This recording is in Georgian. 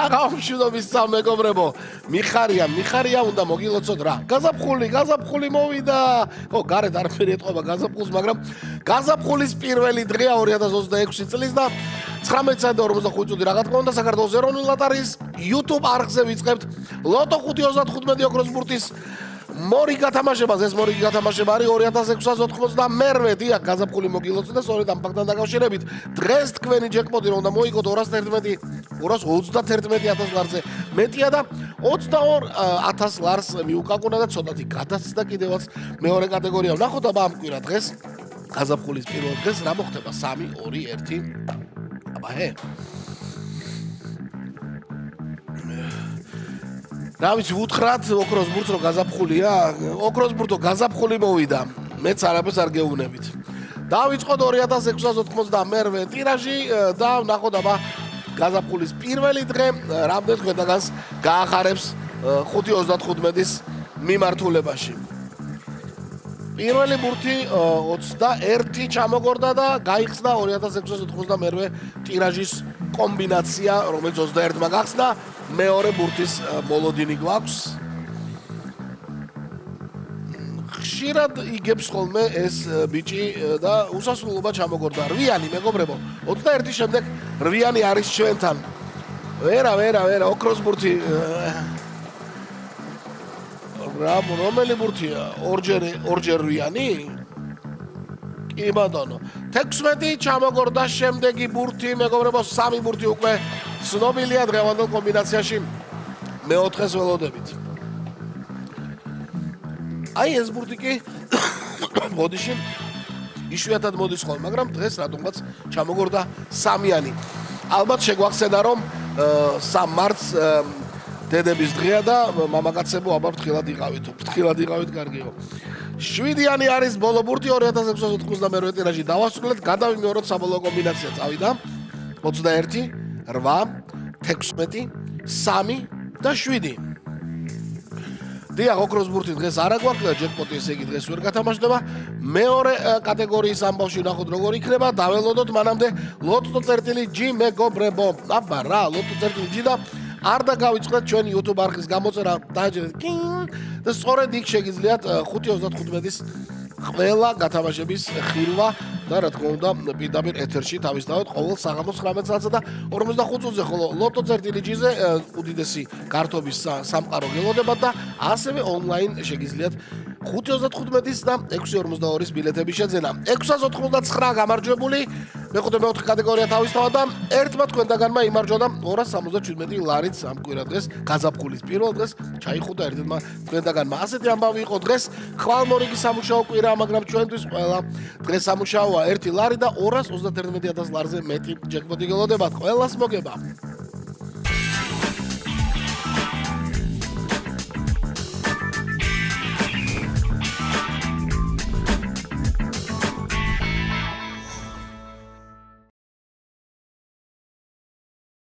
საღამოშიდობის სამეგობრებო, მიხარია უნდა მოგილოცოთ რა. გაზაფხული მოვიდა. ხო, გარეთ არაფერი ეთყობა გაზაფხულს, მაგრამ გაზაფხულის პირველი დღეა 2026 წლის და 19:45 წუთი რა თქმა უნდა საქართველოს ეროვნული ლოტარიის YouTube არხზე ვიწყებთ ლოტო 535 ოქროს ბურთის მორიგი გათამაშებას. ეს მორიგი გათამაშება არის 2692 დიახ, გაზაფხული მოგილოცეთ და სწორედ ამ ფაქტთან დაკავშირებით დღეს თქვენი ჯეკპოტი რომ უნდა მოიგოთ 231,000 ლარზე მეტია და 22,000 ლარს მიუკაკუნა და ცოტათი გადაცდა კიდევაც მეორე კატეგორია. ვნახოთ აბა ამ კვირა დღეს გაზაფხულის პირველ დღეს რა მოხდება 3 2 1 აბა რა ვიცი უთხრათ ოქროს ბურთს რომ გაზაფხულია ოქროს ბურთო გაზაფხული მოვიდა მეც არაფერს არ გეუბნებით დავიწყოთ 2692 ტირაჟი და ვნახოთ აბა გაზაფხულის პირველი დღე რამდენ თქვენთაგანს გაახარებს 5:35-ის მიმართულებაში პირველი ბურთი 21 ჩამოგორდა და გაიხსნა 2692 ტირაჟის კომბინაცია რომელიც 21-მა გახსნა მეორე ბურთის მოლოდინი გვაქვს ხშირად იგებს ხოლმე ეს ბიჭი და უსასრულობა ჩამოგორდა 8-იანი მეგობრებო 21 შემდეგ 8-იანი არის ჩვენთან ვერა ოქროს ბურთი რომელი ბურთია ორჯერ 8-იანი კი ბატონო 16 ჩამოგორდა შემდეგი ბურთი მეგობრებო 3 ბურთი უკვე ცნობილია დღევანდელ კომბინაციაში მეოთხეს ველოდებით აი ეს ბურთი კი მოდიში იშვიათად მოდის ხოლმე მაგრამ დღეს რატომღაც ჩამოგორდა 3-იანი ალბათ შეგვახსენა რომ 3 მარტს დედების დღეა და მამაკაცებო აბა ფრთხილად იყავით კარგიო 7-იანი არის ბოლო ბურთი 2692 ტირაჟი დავასრულეთ გადავიმეოროთ საბოლოო კომბინაცია წავიდა 21 8 16 3 და 7 დიახ ოქროს ბურთი დღეს არა გვაქვს ჯეკპოტი ესე იგი დღეს ვერ გათამაშდება მეორე კატეგორიის ამბავში ვნახოთ როგორ იქნება დაველოდოთ მანამდე ლოტო წერტილი G მეგობრებო აბა რა ლოტო წერტილი G და არ დაგავიწყდეთ ჩვენ YouTube არხის გამოწერა დააჯერეთ და სწორედ იქ შეგიძლიათ 5:35-ის ყველა გათამაშების ხილვა და რა თქმა უნდა პირდაპირ ეთერში თავისთავად ყოველ საღამოს 19 საათსა და 45 წუთზე ხოლო ლოტო წერტილი G-ზე უდიდესი გართობის სამყარო გელოდებათ და ასევე ონლაინ შეგიძლიათ 5:35-ის და 6:42-ის ბილეთების შეძენა 699 გამარჯვებული მეხუთე მეოთხე კატეგორია თავისთავად და ერთმა თქვენთაგანმა იმარჯვა და 277 ლარით ამ კვირა დღეს გაზაფხულის პირველ დღეს ჩაიხუტა ერთმა თქვენთაგანმა ასეთი ამბავი იყო დღეს ხვალმორიგი სამუშაო კვირა მაგრამ ჩვენთვის ყველა დღეს სამუშაოა 1 ლარი და 231,000 ლარზე მეტი ჯეკპოტი გელოდებათ ყველას მოგება